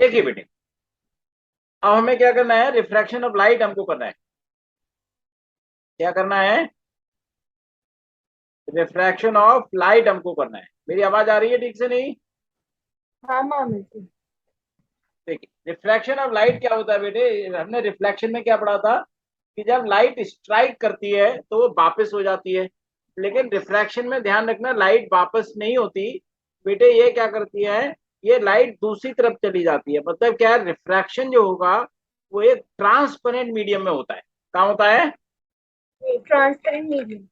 देखिए बेटे, अब हमें क्या करना है, रिफ्रैक्शन ऑफ लाइट हमको करना है। क्या करना है, रिफ्रैक्शन ऑफ लाइट हमको करना है। मेरी आवाज आ रही है ठीक से नहीं? हाँ मामी जी। देखिए, रिफ्रैक्शन ऑफ लाइट क्या होता है बेटे, हमने रिफ्लेक्शन में क्या पढ़ा था कि जब लाइट स्ट्राइक करती है तो वो वापस हो जाती है, लेकिन रिफ्रैक्शन में ध्यान रखना लाइट वापस नहीं होती बेटे। ये क्या करती है, ये लाइट दूसरी तरफ चली जाती है। मतलब क्या है, रिफ्रैक्शन जो होगा वो एक ट्रांसपेरेंट मीडियम में होता है। कहाँ होता है? Transparent medium.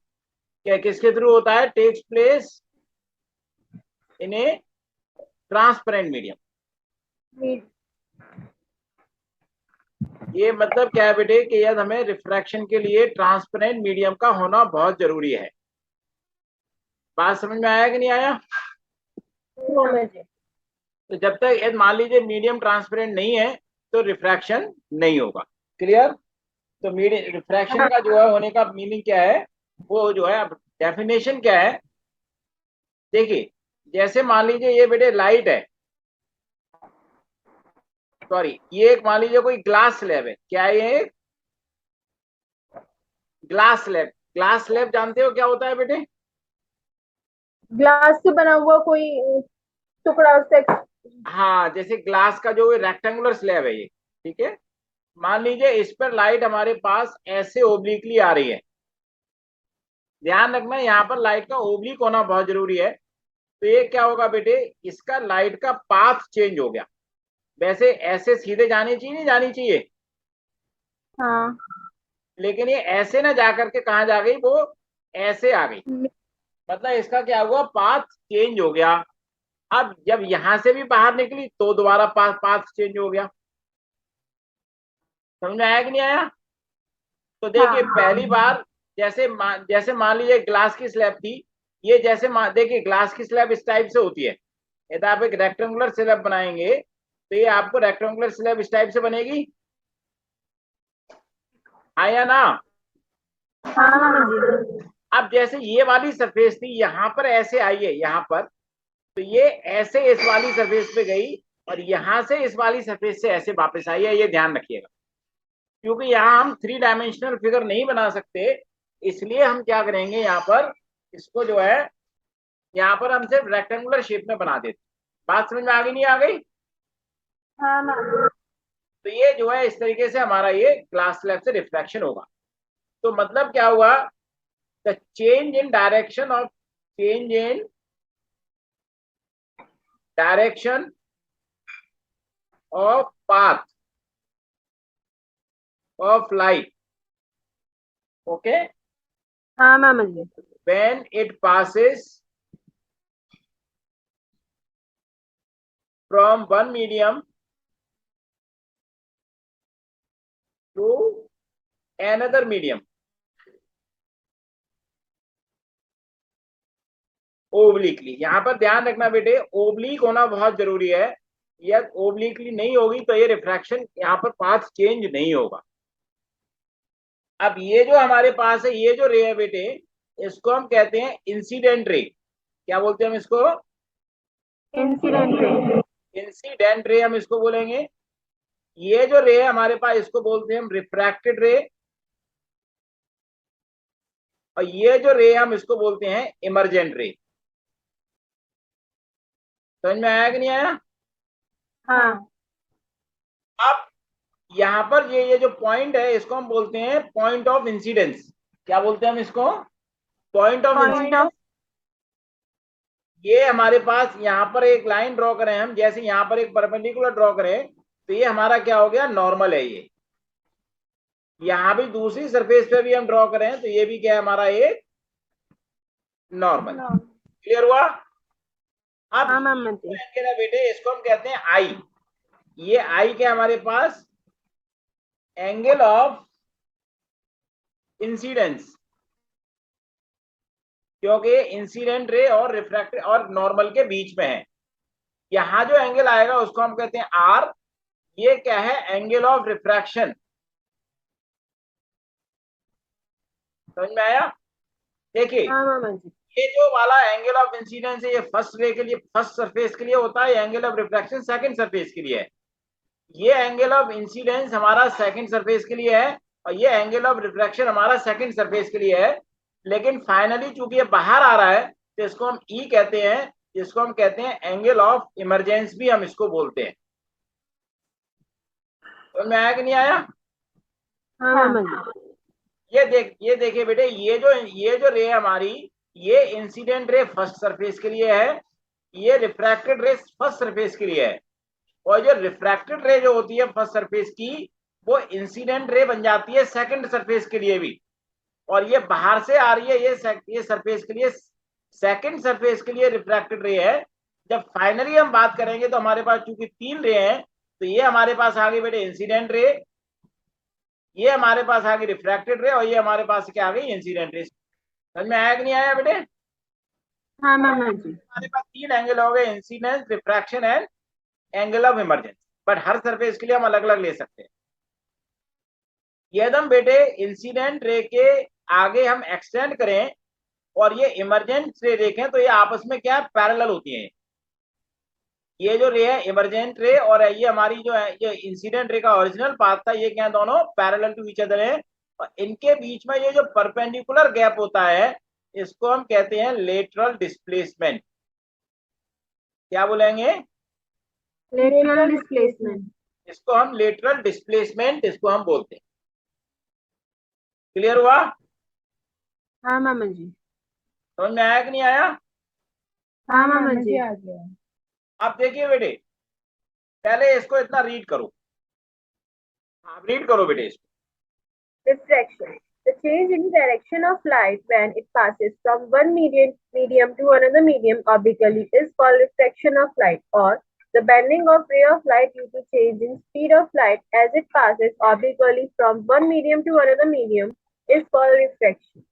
क्या किसके थ्रू होता है? Takes place in a transparent medium. ये मतलब क्या है बेटे कि यदि हमें रिफ्रैक्शन के लिए ट्रांसपेरेंट मीडियम का होना बहुत जरूरी है। बात समझ में आया कि नहीं आया? मामी जी। तो जब तक यदि मान लीजिए मीडियम ट्रांसपेरेंट नहीं है तो रिफ्रैक्शन नहीं होगा। क्लियर? तो मीडियम रिफ्रैक्शन हाँ। का जो है होने का मीनिंग क्या है, वो जो है अब डेफिनेशन क्या है। देखिए, जैसे मान लीजिए ये बेटे लाइट है, सॉरी ये एक मान लीजिए कोई ग्लास स्लैब है। क्या है ये? Glass slab. ग्लास स्लैब जानते हो क्या होता है बेटे? ग्लास से बना हुआ कोई टुकड़ा उससे। हाँ, जैसे ग्लास का जो रेक्टेंगुलर स्लैब है ये, ठीक है। मान लीजिए इस पर लाइट हमारे पास ऐसे ओब्लिकली आ रही है। ध्यान रखना यहाँ पर लाइट का ओब्लिक होना बहुत जरूरी है। तो ये क्या होगा बेटे, इसका लाइट का पाथ चेंज हो गया। वैसे ऐसे सीधे जानी चाहिए, नहीं जानी चाहिए, हाँ। लेकिन ये ऐसे ना जाकर के कहा जा गई, वो ऐसे आ गई। मतलब इसका क्या हुआ, पाथ चेंज हो गया। अब जब यहां से भी बाहर निकली तो दोबारा पाथ पाथ चेंज हो गया। समझ में आया कि नहीं आया? तो देखिए हाँ। पहली बार जैसे मान लीजिए ग्लास की स्लैब थी। ये जैसे देखिए ग्लास की स्लैब इस टाइप से होती है। यदि आप एक रेक्टेंगुलर स्लैब बनाएंगे तो ये आपको रेक्टेंगुलर स्लैब इस टाइप से बनेगी, आया ना? हाँ मामी जी। अब जैसे ये वाली सरफेस थी यहाँ पर ऐसे आई है यहाँ पर, तो ये ऐसे इस वाली सरफेस पे गई और यहां से इस वाली सरफेस से ऐसे वापस आई है। ये ध्यान रखिएगा, क्योंकि यहाँ हम 3 डायमेंशनल फिगर नहीं बना सकते, इसलिए हम क्या करेंगे यहाँ पर, इसको जो है यहाँ पर हम सिर्फ रेक्टेंगुलर शेप में बना देते। बात समझ में आ गई नहीं आ गई? हाँ मामी। तो ये जो है इस तरीके से हमारा ये ग्लास स्लैब से रिफ्लेक्शन होगा। तो मतलब क्या हुआ, the change in direction of change in direction of path of light, okay, हाँ मामा जी। when it passes from one medium to another medium obliquely. यहां पर ध्यान रखना बेटे, ओब्लिक होना बहुत जरूरी है। यदि ओब्लिकली नहीं होगी तो ये रिफ्रैक्शन यहाँ पर पाथ चेंज नहीं होगा। अब ये जो हमारे पास है, ये जो रे है बेटे, इसको हम कहते हैं इंसिडेंट रे। क्या बोलते हैं हम इसको? Incident ray. इंसिडेंट रे हम इसको बोलेंगे। ये जो रे है हमारे पास, इसको बोलते हैं हम रिफ्रैक्टेड रे। और ये जो रे हम इसको बोलते हैं इमरजेंट रे। समझ में आया कि नहीं आया? हाँ। अब यहाँ पर ये जो पॉइंट है इसको हम बोलते हैं पॉइंट ऑफ इंसिडेंस। क्या बोलते हैं हम इसको? Point of point incidence. Of. ये हमारे पास यहाँ पर एक लाइन ड्रॉ करें हम, जैसे यहाँ पर एक परपेंडिकुलर ड्रॉ करें तो ये हमारा क्या हो गया, नॉर्मल है ये। यहाँ भी दूसरी सरफेस पे भी हम ड्रॉ करें तो ये भी क्या है, हमारा एक नॉर्मल। क्लियर हुआ? अब हाँ ये मामा जो जी। एंगल है बेटे इसको हम कहते हैं आई। ये आई क्या हमारे पास, एंगल ऑफ इंसिडेंस। क्योंकि इंसिडेंट रे और रिफ्रैक्ट और नॉर्मल के बीच में है। यहां जो एंगल आएगा उसको हम कहते हैं आर। ये क्या है, एंगल ऑफ रिफ्रैक्शन। समझ में आया? देखिए, हाँ मामा जी। ये जो वाला एंगल ऑफ इंसिडेंस है ये फर्स्ट रे के लिए, फर्स्ट सरफेस के लिए होता है। Angle of refraction second surface के लिए है। ये एंगल ऑफ इंसिडेंस हमारा सेकंड सरफेस के लिए है और ये एंगल ऑफ रिफ्रैक्शन हमारा सेकंड सरफेस के लिए है। लेकिन फाइनली चूंकि ये बाहर आ रहा है तो इसको हम ई कहते हैं, जिसको हम कहते हैं एंगल ऑफ इमरजेंस भी हम इसको बोलते हैं। तो मैं आया कि नहीं आया? हाँ मामा जी। ये देखिए बेटे, ये जो रे हमारी, ये इंसिडेंट रे फर्स्ट सरफेस के लिए है, ये रिफ्रैक्टेड रे फर्स्ट सरफेस के लिए है। और जो रिफ्रैक्टेड रे जो होती है फर्स्ट सरफेस की, वो इंसिडेंट रे बन जाती है सेकंड सरफेस के लिए भी। और ये बाहर से आ रही है, ये सरफेस के लिए, सेकंड सरफेस के लिए रिफ्रैक्टेड रे है। जब फाइनली हम बात करेंगे तो हमारे पास चूंकि 3 रे हैं, तो ये हमारे पास आ गई बेटे इंसिडेंट रे, ये हमारे पास आ गई रिफ्रैक्टेड रे, और ये हमारे पास क्या आ गई इंसिडेंट रे। समझ में आया कि नहीं आया बेटे? हाँ मामा जी। हमारे पास 3 एंगल हो गए, incidence, refraction and angle of emergence. But her surface के लिए हम अलग अलग ले सकते हैं। ये एकदम बेटे इंसिडेंट रे के आगे हम एक्सटेंड करें और ये इमरजेंट रे देखें तो ये आपस में क्या पैरेलल होती हैं। ये जो रे है इमरजेंट रे और ये हमारी जो है ये इंसिडेंट रे का ओरिजिनल पाथ था, ये क्या है, दोनों पैरेलल टू ईच अदर है। और इनके बीच में ये जो परपेंडिकुलर गैप होता है, इसको हम कहते हैं लेटरल डिस्प्लेसमेंट। क्या बोलेंगे? Lateral displacement. इसको हम लेटरल डिस्प्लेसमेंट इसको हम बोलते हैं। क्लियर हुआ? हाँ मामा जी। समझ में आया कि नहीं आया? हाँ मामा जी। आ गया। आप देखिए बेटे, पहले इसको इतना रीड करो, आप रीड करो बेटे इसको। Refraction. The change in direction of light when it passes from one medium to another medium obliquely is called refraction of light, or the bending of ray of light due to change in speed of light as it passes obliquely from one medium to another medium is called refraction.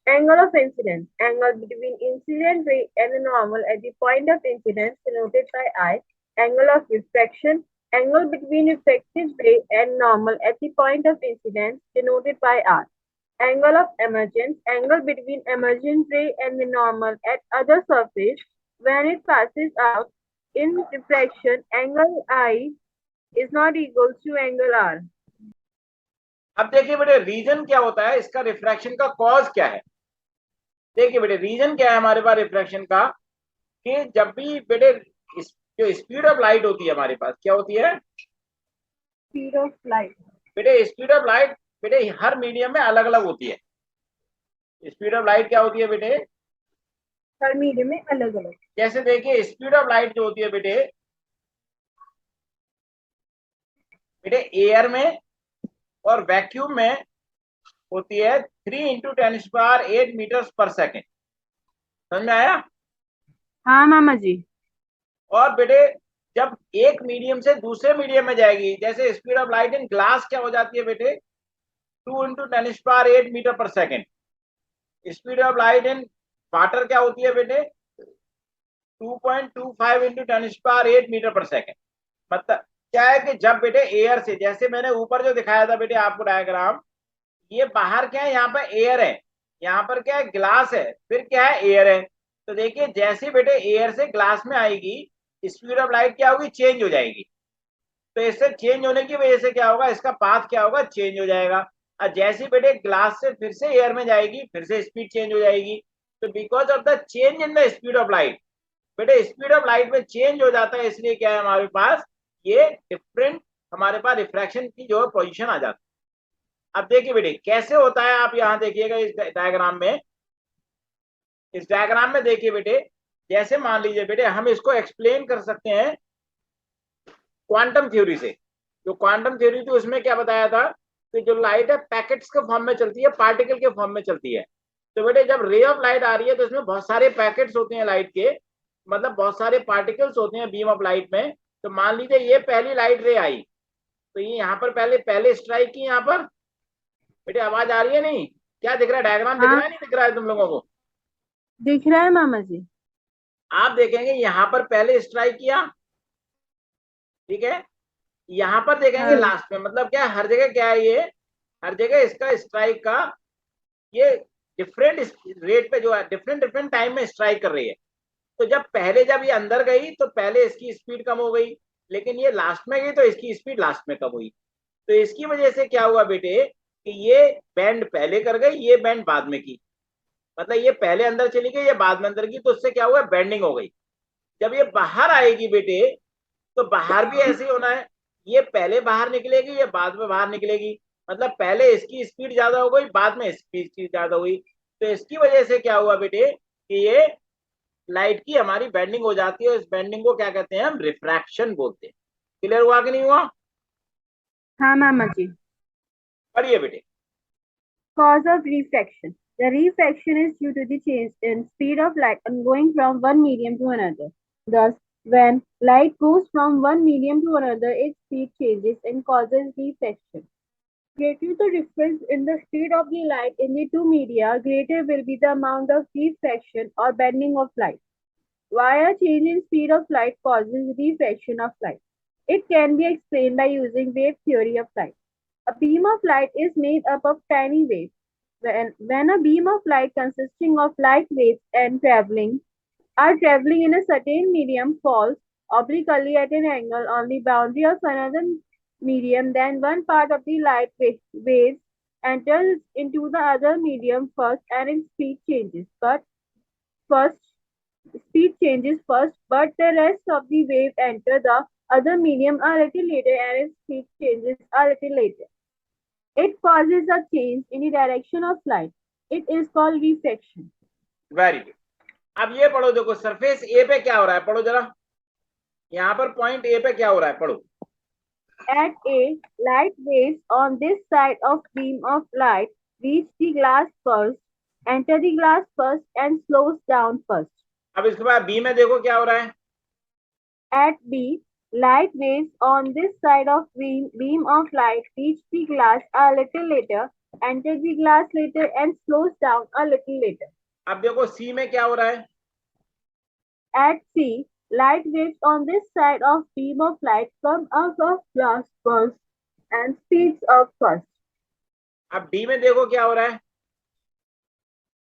Angle of incidence. Angle between incident ray and the normal at the point of incidence denoted by I. Angle of refraction. Angle between refracted ray and normal at the point of incidence denoted by R. Angle of emergence. Angle between emergent ray and the normal at other surface when it passes out in refraction. Angle I is not equal to angle R. अब देखिए बेटे reason क्या होता है इसका, refraction का cause क्या है। देखिए बेटे रीजन क्या है हमारे पास रिफ्रैक्शन का, कि जब भी बेटे जो स्पीड ऑफ लाइट होती है हमारे पास, क्या होती है Speed of light. बेटे? स्पीड ऑफ लाइट बेटे हर मीडियम में अलग अलग होती है। स्पीड ऑफ लाइट क्या होती है बेटे? हर मीडियम में अलग अलग। जैसे देखिए स्पीड ऑफ लाइट जो होती है बेटे, एयर में और वैक्यूम में होती है 3 × 10⁸ मीटर पर सेकेंड। समझ में आया? हाँ मामा जी। और बेटे जब एक मीडियम से दूसरे मीडियम में जाएगी, जैसे speed of light in glass क्या हो जाती है बेटे, 2 × 10⁸ मीटर पर second. Speed of light in water क्या होती है बेटे, 2.25 × 10⁸ मीटर पर सेकेंड। मतलब क्या है कि जब बेटे एयर से, जैसे मैंने ऊपर जो दिखाया था बेटे आपको डायग्राम, ये बाहर क्या है, यहाँ पर एयर है, यहाँ पर क्या है, ग्लास है, फिर क्या है, एयर है। तो देखिए जैसे बेटे एयर से ग्लास में आएगी, स्पीड ऑफ लाइट क्या होगी, चेंज हो जाएगी। तो इससे चेंज होने की वजह से क्या होगा, इसका पाथ क्या होगा, चेंज हो जाएगा। और जैसे बेटे ग्लास से फिर से एयर में जाएगी, फिर से स्पीड चेंज हो जाएगी। तो because of the change in the speed of light, बेटे स्पीड ऑफ लाइट में चेंज हो जाता है, इसलिए क्या है हमारे पास ये डिफरेंट, हमारे पास रिफ्रैक्शन की जो पोजीशन आ जाती है। अब देखिए बेटे कैसे होता है, आप यहां देखिएगा इस डायग्राम में, इस डायग्राम में देखिए बेटे, जैसे मान लीजिए बेटे हम इसको एक्सप्लेन कर सकते हैं क्वांटम थ्योरी से। जो क्वांटम थ्योरी थी उसमें क्या बताया था कि जो लाइट है पैकेट्स के फॉर्म में चलती है, पार्टिकल के फॉर्म में चलती है। तो बेटे जब रे ऑफ लाइट आ रही है तो इसमें बहुत सारे पैकेट्स होते हैं लाइट के, मतलब बहुत सारे पार्टिकल्स होते हैं बीम ऑफ लाइट में। तो मान लीजिए ये पहली लाइट रे आई, तो ये यहाँ पर पहले स्ट्राइक की, यहाँ पर बेटे आवाज आ रही है नहीं? क्या दिख रहा है, डायग्राम दिख रहा है, नहीं दिख रहा है तुम लोगों को? दिख रहा है मामा जी। आप देखेंगे यहाँ पर पहले स्ट्राइक किया, ठीक है, यहाँ पर देखेंगे लास्ट में, मतलब क्या हर जगह क्या है, ये हर जगह इसका स्ट्राइक का ये डिफरेंट रेट पे जो है डिफरेंट टाइम में स्ट्राइक कर रही है। तो जब ये अंदर गई तो पहले इसकी स्पीड कम हो गई, लेकिन ये लास्ट में गई तो इसकी स्पीड लास्ट में कम हुई। तो इसकी वजह से क्या हुआ बेटे कि ये बैंड पहले कर गई, ये बैंड बाद में की, मतलब ये पहले अंदर चली गई, ये बाद में अंदर की, तो उससे क्या हुआ, बैंडिंग हो गई। जब ये बाहर आएगी बेटे तो बाहर भी ऐसे ही होना है, ये पहले बाहर निकलेगी, ये बाद में बाहर निकलेगी, मतलब पहले इसकी स्पीड ज्यादा हो गई, बाद में इसकी स्पीड ज्यादा हुई। तो इसकी वजह से क्या हुआ बेटे कि ये लाइट की हमारी बेंडिंग हो जाती है। इस बेंडिंग को क्या कहते हैं, हम रिफ्रैक्शन बोलते हैं। क्लियर हुआ कि नहीं हुआ? हाँ मामा जी। पढ़िए बेटे। Cause of refraction. The refraction is due to the change in speed of light going from one medium to another. Thus, when light goes from one medium to another, its speed changes and causes refraction. Greater the difference in the speed of the light in the two media, greater will be the amount of refraction or bending of light. Why a change in speed of light causes refraction of light? It can be explained by using wave theory of light. A beam of light is made up of tiny waves. When a beam of light consisting of light waves are traveling in a certain medium falls obliquely at an angle on the boundary of another medium, then one part of the waves enters into the other medium first and its first speed changes first, but the rest of the wave enter the other medium a little later and its speed changes a little later. It causes a change in the direction of light. It is called refraction. Very good. अब ये पढ़ो, देखो surface A पे क्या हो रहा है, पढ़ो जरा, यहाँ पर पॉइंट ए पे क्या हो रहा है, पढ़ो। At A, light waves on this side of beam of light reach the glass first, enter the glass first and slows down first. अब इसके बाद बी में देखो क्या हो रहा है। At B, light waves on this side of beam of light reach the glass a little later, enter the glass later and slows down a little later. अब देखो सी में क्या हो रहा है। At C, light waves on this side of beam of light come out of glass first and speeds up first. अब D में देखो क्या हो रहा है।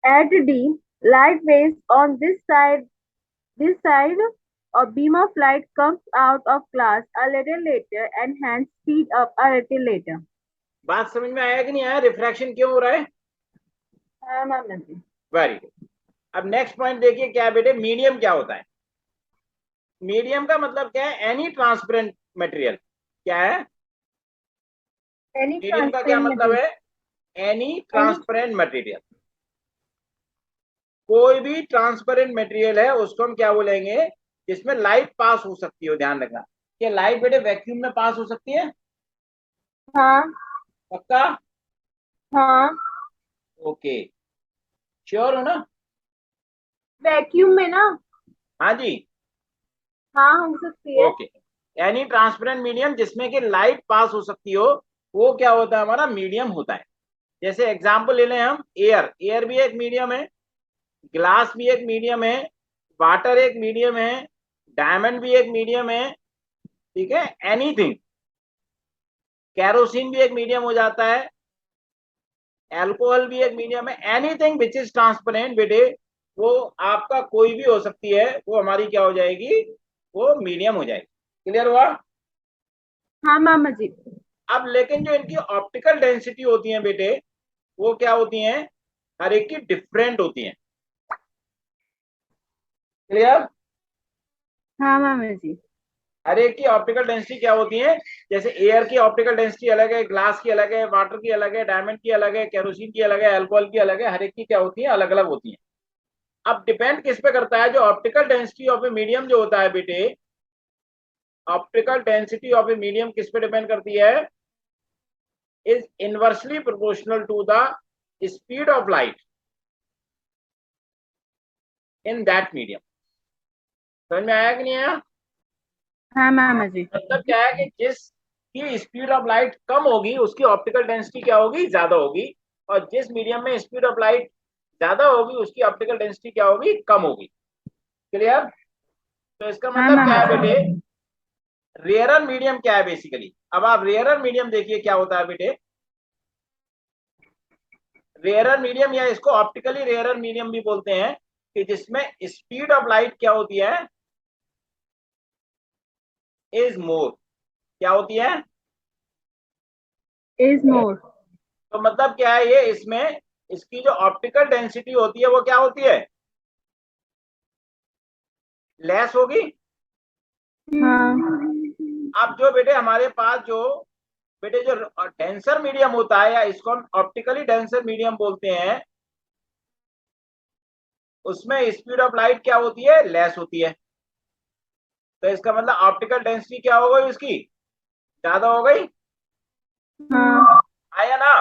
At D, light waves on this side of beam of light comes out of glass a little later and hence speed up a little later. बात समझ में आया कि नहीं आया, रिफ्रैक्शन क्यों हो रहा है? हाँ मामा जी। Very good. अब नेक्स्ट पॉइंट देखिए क्या है बेटे, मीडियम क्या होता है। मीडियम का मतलब क्या है, एनी ट्रांसपेरेंट मटेरियल। क्या है मीडियम का क्या मतलब है, एनी ट्रांसपेरेंट मटेरियल। कोई भी ट्रांसपेरेंट मटेरियल है उसको हम क्या बोलेंगे, जिसमें लाइट पास हो सकती हो। ध्यान रखना, क्या लाइट बेटे वैक्यूम में पास हो सकती है? हाँ पक्का? हाँ। ओके, श्योर हो ना? वैक्यूम में ना? हाँ जी, हाँ हो सकती है। ओके। एनी ट्रांसपेरेंट मीडियम जिसमें कि लाइट पास हो सकती हो, वो क्या होता है, हमारा मीडियम होता है। जैसे एग्जांपल ले लें हम, एयर, एयर भी एक मीडियम है, ग्लास भी एक मीडियम है, वाटर एक मीडियम है, डायमंड भी एक मीडियम है, ठीक है, एनीथिंग। कैरोसिन भी एक मीडियम हो जाता है, एल्कोहल भी एक मीडियम है। एनीथिंग विच इज ट्रांसपेरेंट बेटे, वो आपका कोई भी हो सकती है, वो हमारी क्या हो जाएगी, वो मीडियम हो जाएगी। क्लियर हुआ? हाँ मामा जी। अब लेकिन जो इनकी ऑप्टिकल डेंसिटी होती है बेटे, वो क्या होती हैं, हर एक की डिफरेंट होती हैं। क्लियर? हाँ मामा जी। हर एक की ऑप्टिकल डेंसिटी क्या होती है, जैसे एयर की ऑप्टिकल डेंसिटी अलग है, ग्लास की अलग है, वाटर की अलग है, डायमंड की अलग है, केरोसिन की अलग है, अल्कोहल की अलग है। हर एक की क्या होती है, अलग अलग होती है। अब डिपेंड किस पे करता है, जो optical density of a medium जो होता है बेटे, optical density of a medium किस पे डिपेंड करती है, is inversely proportional to the speed of light in that medium. समझ में आया कि नहीं आया? हाँ मामा जी। मतलब क्या है कि जिस की स्पीड ऑफ लाइट कम होगी उसकी ऑप्टिकल डेंसिटी क्या होगी, ज्यादा होगी, और जिस मीडियम में स्पीड ऑफ लाइट ज्यादा होगी उसकी ऑप्टिकल डेंसिटी क्या होगी, कम होगी। क्लियर? तो इसका मतलब क्या है बेटे, रेयरर मीडियम क्या है बेसिकली। अब आप रेयरर मीडियम देखिए क्या होता है बेटे। रेयरर मीडियम या इसको ऑप्टिकली रेयरर मीडियम भी बोलते हैं, कि जिसमें स्पीड ऑफ लाइट क्या होती है, इज मोर, क्या होती है? Is more. तो मतलब क्या है ये, इसमें इसकी जो ऑप्टिकल डेंसिटी होती है वो क्या होती है? लेस होगी। हाँ। अब जो बेटे हमारे पास जो बेटे जो डेंसर मीडियम होता है, या इसको हम ऑप्टिकली डेंसर मीडियम बोलते हैं, उसमें स्पीड ऑफ लाइट क्या होती है? लेस होती है। तो इसका मतलब ऑप्टिकल डेंसिटी क्या हो गई इसकी? ज्यादा हो गई। हाँ। आया ना?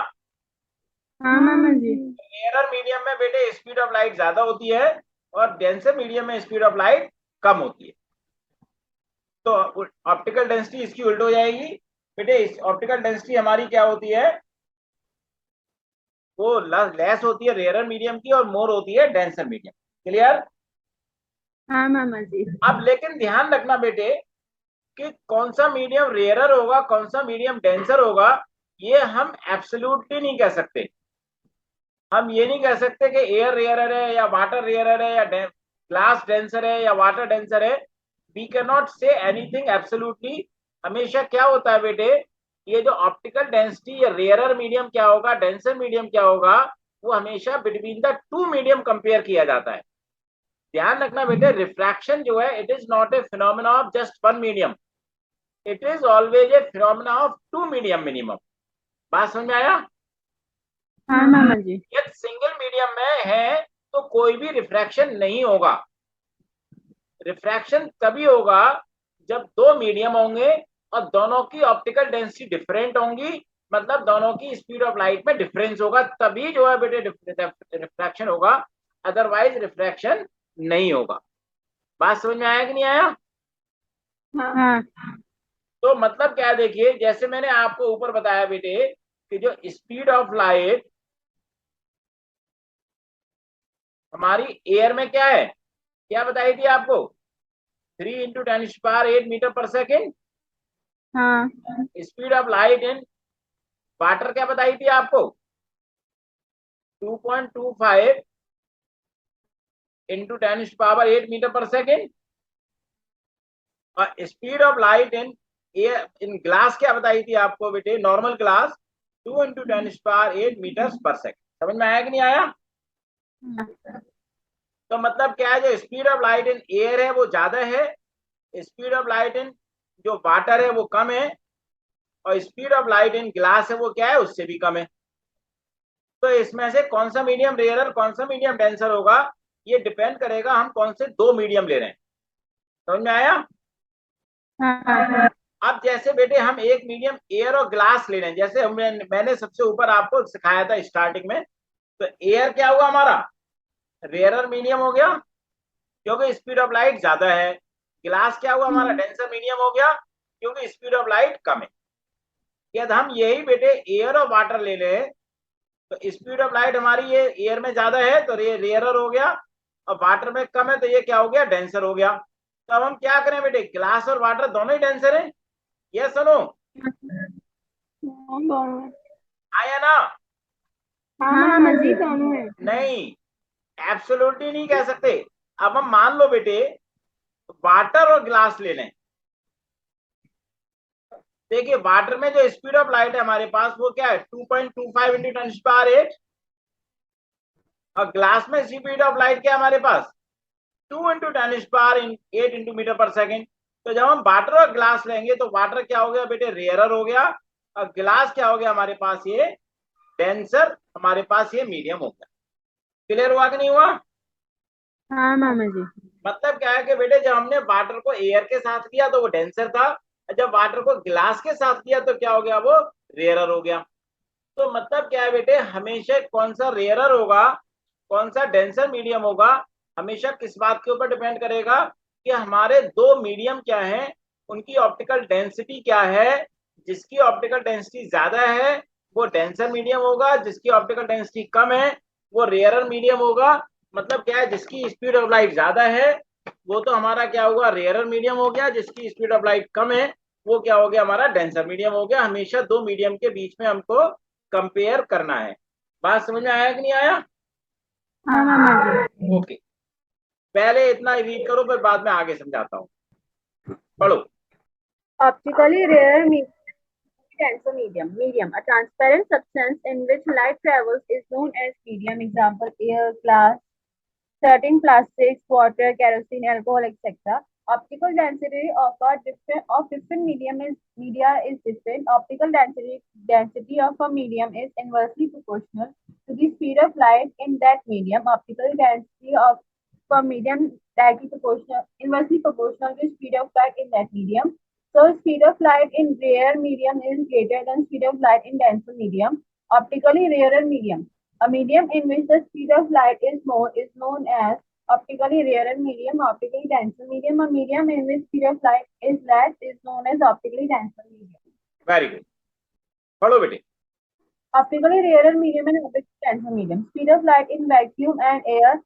हाँ मामा जी। एरर मीडियम में बेटे स्पीड ऑफ लाइट ज्यादा होती है, और डेंसर मीडियम में स्पीड ऑफ लाइट कम होती है। तो ऑप्टिकल डेंसिटी इसकी उल्ट हो जाएगी बेटे। ऑप्टिकल डेंसिटी हमारी क्या होती है? वो लेस होती है रेयरर मीडियम की, और मोर होती है डेंसर मीडियम। क्लियर? हाँ मामा जी। अब लेकिन ध्यान रखना बेटे कि कौन सा मीडियम रेयरर होगा, कौन सा मीडियम डेंसर होगा, ये हम एब्सोल्युटली नहीं कह सकते। हम ये नहीं कह सकते कि एयर रेयरर है या वाटर रेयरर है, या ग्लास डेंसर है या वाटर डेंसर है। We can not say anything absolutely. हमेशा क्या होता है बेटे, ये जो ऑप्टिकल डेंसिटी या रेयरर मीडियम क्या होगा, डेंसर मीडियम क्या होगा, वो हमेशा between the two medium compare किया जाता है। ध्यान रखना बेटे, रिफ्रैक्शन जो है it is not a phenomena of just one medium, it is always a phenomena of two medium minimum. बात समझ में आया? हाँ मामा जी। यदि सिंगल मीडियम में है तो कोई भी रिफ्रैक्शन नहीं होगा। रिफ्रैक्शन तभी होगा जब दो मीडियम होंगे और दोनों की ऑप्टिकल डेंसिटी डिफरेंट होंगी, मतलब दोनों की स्पीड ऑफ लाइट में डिफरेंस होगा, तभी जो है बेटे रिफ्रैक्शन होगा। अदरवाइज रिफ्रैक्शन नहीं होगा। बात समझ में आया कि नहीं आया? हाँ। तो मतलब क्या है, देखिए जैसे मैंने आपको ऊपर बताया बेटे कि जो स्पीड ऑफ लाइट हमारी एयर में क्या है, क्या बताई थी आपको? 3 × 10⁻⁸ मीटर पर सेकेंड। हाँ। Speed of light in water क्या बताई थी आपको? 2.25 × 10⁸ मीटर पर सेकेंड। और speed of light in air in glass क्या बताई थी आपको बेटे? नॉर्मल ग्लास 2 × 10⁸ मीटर पर सेकेंड। समझ में आया कि नहीं आया? तो मतलब क्या है, जो speed of light in air है वो ज्यादा है, स्पीड ऑफ लाइट इन जो वाटर है वो कम है, और speed of light in glass है वो क्या है? उससे भी कम है। तो इसमें से कौन सा मीडियम रेयरर, कौन सा मीडियम डेंसर होगा, ये डिपेंड करेगा हम कौन से दो मीडियम ले रहे हैं। समझ में आया? हाँ। अब जैसे बेटे हम एक मीडियम एयर और ग्लास ले रहे हैं, जैसे मैंने सबसे ऊपर आपको सिखाया था स्टार्टिंग में। तो एयर क्या हुआ हमारा? रेयरर मीडियम हो गया क्योंकि स्पीड ऑफ लाइट ज्यादा है। ग्लास क्या हुआ हमारा? डेंसर मीडियम हो गया क्योंकि स्पीड ऑफ लाइट कम है। यदि हम यही बेटे एयर और वाटर ले लें, तो स्पीड ऑफ लाइट हमारी ये एयर में ज्यादा है तो ये रेयरर हो गया, और वाटर में कम है तो ये क्या हो गया? डेंसर हो गया। तो अब हम क्या करें बेटे, ग्लास और वाटर दोनों ही डेंसर है, यस सुनो? आया ना? हाँ मामा जी दोनों है। नहीं, एब्सोल्युटली नहीं कह सकते। अब हम मान लो बेटे वाटर और ग्लास ले लें। देखिए वाटर में जो स्पीड ऑफ लाइट है हमारे पास वो क्या है? 2.25 × 10⁸, और ग्लास में स्पीड ऑफ लाइट क्या है हमारे पास? 2 × 10⁸ मीटर पर सेकेंड। तो जब हम वाटर और ग्लास लेंगे तो वाटर क्या हो गया बेटे? रेयरर हो गया, और ग्लास क्या हो गया हमारे पास? ये डेंसर, हमारे पास ये मीडियम हो गया। क्लियर हुआ कि नहीं हुआ? हाँ मामा जी। मतलब क्या है कि बेटे जब हमने वाटर को एयर के साथ किया तो वो डेंसर था, जब वाटर को ग्लास के साथ किया तो क्या हो गया? वो रेयरर हो गया। तो मतलब क्या है बेटे, हमेशा कौन सा रेयरर होगा, कौन सा डेंसर मीडियम होगा, हमेशा किस बात के ऊपर डिपेंड करेगा कि हमारे दो मीडियम क्या हैं, उनकी ऑप्टिकल डेंसिटी क्या है। जिसकी ऑप्टिकल डेंसिटी ज्यादा है वो डेंसर मीडियम होगा, जिसकी ऑप्टिकल डेंसिटी कम है वो रेयरर मीडियम होगा। मतलब क्या है, जिसकी स्पीड ऑफ लाइट ज्यादा है वो तो हमारा क्या होगा? रेयरर मीडियम हो गया, जिसकी स्पीड ऑफ लाइट कम है वो क्या हो गया? हमारा डेंसर मीडियम हो गया। हमेशा दो मीडियम के बीच में हमको कंपेयर करना है। बात समझ में आया कि नहीं आया? हाँ मामा जी। ओके, पहले इतना रीड करो फिर बाद में आगे समझाता हूँ। पढ़ो। Optically rare denser medium. A transparent substance in which light travels is known as medium. Example: air, glass, certain plastics, water, kerosene, alcohol, etc. Optical density of different media is different. Optical density of a medium is inversely proportional to the speed of light in that medium. Optical density of a medium inversely proportional to speed of light in that medium. So speed of light in rare medium is greater than speed of light in denser medium. Optically rarer medium. A medium in which the speed of light is more is known as optically rarer medium. Optically denser medium. A medium in which speed of light is less is known as optically denser medium. Very good, पढ़ो बेटे। Optically rarer medium and optically denser medium. Speed of light in vacuum and air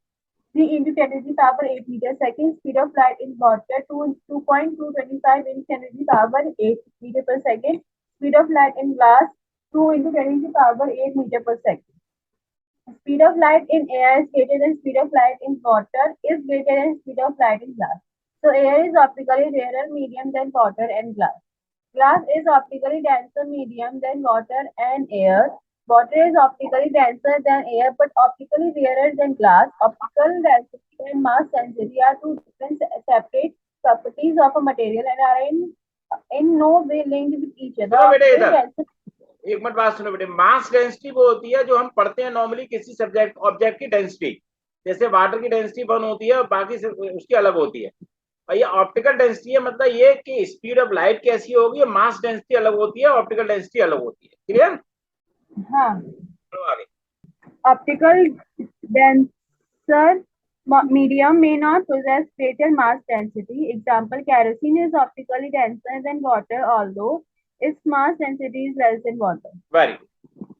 3 into 10 to the power 8 meter second. Speed of light in water 2.225 into 10 to the power 8 meter per second. Speed of light in glass 2 into 10 to the power 8 meter per second. Speed of light in air is greater than speed of light in water is greater than speed of light in glass. So air is optically rarer medium than water and glass. Glass is optically denser medium than water and air. Water is optically denser than air but optically rarer than glass. Optical density and mass density are two different separate properties of a material and are in no way linked with each other. एक minute बात सुनो बेटे। Mass density वो होती है जो हम पढ़ते हैं नॉर्मली किसी सब्जेक्ट ऑब्जेक्ट की डेंसिटी, जैसे वाटर की डेंसिटी 1 होती है और बाकी उसकी अलग होती है। और ये ऑप्टिकल डेंसिटी है, मतलब ये कि स्पीड ऑफ लाइट कैसी होगी, मास डेंसिटी अलग होती है, ऑप्टिकल डेंसिटी अलग होती है। क्लियर? हाँ। तो आगे optical denser medium may not possess greater mass density. Example: kerosene is optically denser than water, although its mass density is less than water. Very good.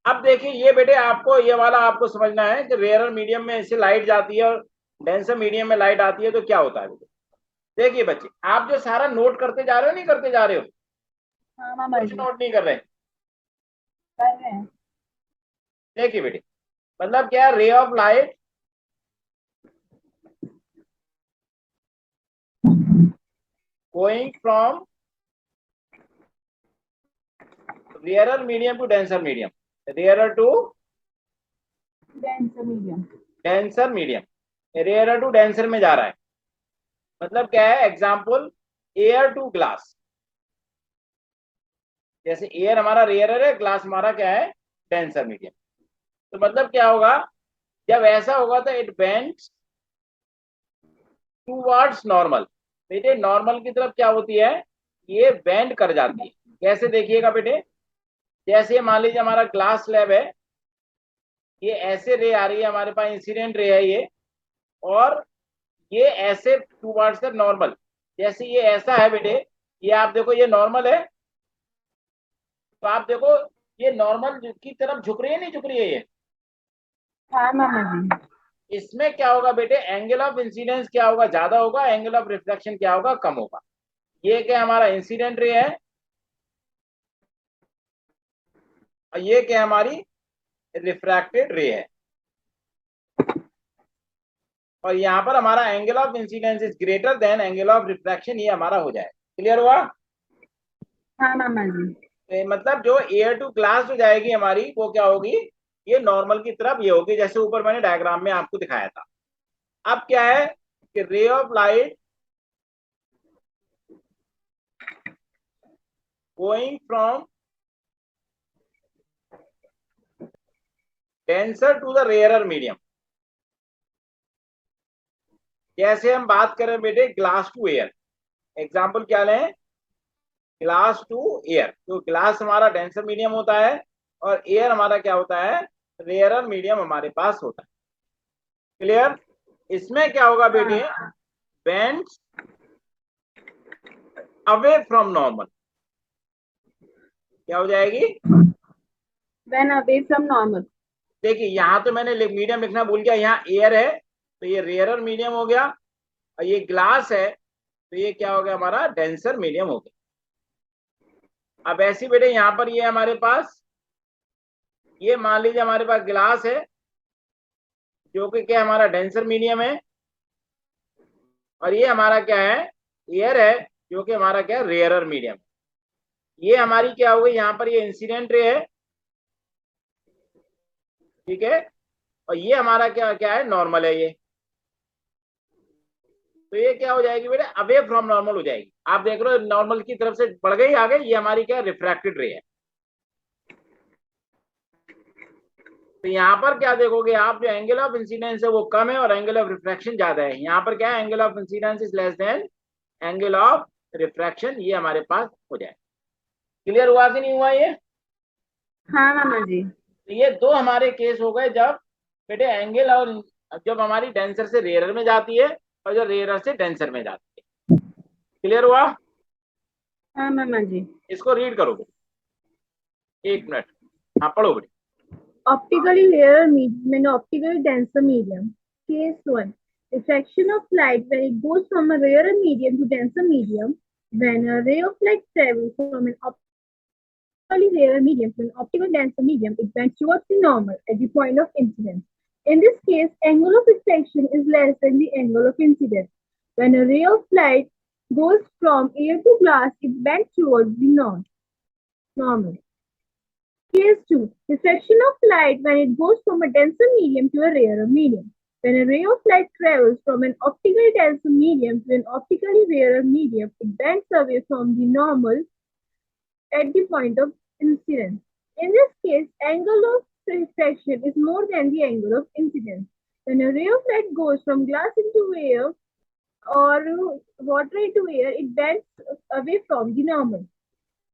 अब देखिए ये बेटे, आपको ये वाला आपको समझना है कि रेयर मीडियम में ऐसे लाइट जाती है और डेंसर मीडियम में लाइट आती है तो क्या होता है। देखिए बच्चे, आप जो सारा नोट करते जा रहे हो, नहीं करते जा रहे हो? हाँ मामा कुछ जी नोट नहीं कर रहे हैं। देखिए बेटे, मतलब क्या, ray of light going from rarer medium to denser medium, rarer to denser medium, rarer to denser में जा रहा है। मतलब क्या है, एग्जाम्पल एयर टू ग्लास। जैसे एयर हमारा रेयरर है, ग्लास हमारा क्या है, डेंसर मीडियम। तो मतलब क्या होगा, जब ऐसा होगा तो इट बेंड्स टूवर्ड्स नॉर्मल। बेटे नॉर्मल की तरफ क्या होती है, ये बेंड कर जाती है। कैसे देखिएगा बेटे, जैसे मान लीजिए हमारा ग्लास स्लैब है, ये ऐसे रे आ रही है हमारे पास, इंसिडेंट रे है ये, और ये ऐसे टूवर्ड्स द नॉर्मल। जैसे ये ऐसा है बेटे, ये आप देखो ये नॉर्मल है, तो आप देखो ये नॉर्मल की तरफ झुक रही है, नहीं झुक रही है ये? हाँ मामा जी। इसमें क्या होगा बेटे, एंगल ऑफ इंसिडेंस क्या होगा, ज्यादा होगा, एंगल ऑफ रिफ्लेक्शन क्या होगा, कम होगा। ये क्या हमारा इंसिडेंट रे है और ये क्या हमारी रिफ्रैक्टेड रे है, और यहाँ पर हमारा angle of incidence is greater than angle of refraction, ये हमारा हो जाए। क्लियर हुआ? हाँ मामा जी। मतलब जो एयर टू ग्लास जो जाएगी हमारी, वो क्या होगी, ये नॉर्मल की तरफ ये होगी, जैसे ऊपर मैंने डायग्राम में आपको दिखाया था। अब क्या है कि ray of light going from denser to the rarer medium. जैसे हम बात करें बेटे ग्लास टू एयर, एग्जाम्पल क्या लें, ग्लास टू एयर। तो ग्लास हमारा डेंसर मीडियम होता है और एयर हमारा क्या होता है, रेयरर मीडियम हमारे पास होता है। क्लियर? इसमें क्या होगा बेटे, बेंड्स अवे फ्रॉम नॉर्मल, क्या हो जाएगी, When away from normal. देखिए यहाँ तो मैंने मीडियम लिखना भूल गया, यहाँ एयर है तो ये रेयरर मीडियम हो गया, और ये ग्लास है तो ये क्या हो गया, हमारा डेंसर मीडियम हो गया। अब ऐसे बेटे यहाँ पर ये हमारे पास, ये मान लीजिए हमारे पास ग्लास है जो कि क्या, हमारा डेंसर मीडियम है, और ये हमारा क्या है, एयर है जो कि हमारा क्या है, रेयरर मीडियम। ये हमारी क्या हो गई, यहाँ पर ये इंसिडेंट रे है, ठीक है, और ये हमारा क्या क्या है, नॉर्मल है ये। तो ये क्या हो जाएगी बेटे, अवे फ्रॉम नॉर्मल हो जाएगी। आप देख रहे हो नॉर्मल की तरफ से बढ़ गई आगे, ये हमारी क्या रिफ्रैक्टेड रे है। तो यहाँ पर क्या देखोगे आप, जो एंगल ऑफ इंसिडेंस है वो कम है और एंगल ऑफ रिफ्रैक्शन ज्यादा है। यहाँ पर क्या है, angle of incidence is less than angle of refraction, ये हमारे पास हो जाए। क्लियर हुआ कि नहीं हुआ ये? हाँ मामा जी। तो ये दो हमारे केस हो गए, जब बेटे एंगल और जब हमारी डेंसर से रेयरर में जाती है और जो रेयरर से डेंसर में जाती है। क्लियर हुआ? हाँ मामा जी। इसको रीड करोगे, एक मिनट, हाँ पढ़ो बेटे। Optically rarer medium and optically denser medium. Case 1. Refraction of light when it goes from a rarer medium to denser medium. When a ray of light travels from an optically rarer medium to an optically denser medium, it bends towards the normal at the point of incidence. In this case, angle of refraction is less than the angle of incidence. When a ray of light goes from air to glass, it bends towards the normal. Case 2. Refraction of light when it goes from a denser medium to a rarer medium. When a ray of light travels from an optically denser medium to an optically rarer medium, it bends away from the normal at the point of incidence. In this case, angle of refraction is more than the angle of incidence. When a ray of light goes from glass into air or water into air, it bends away from the normal.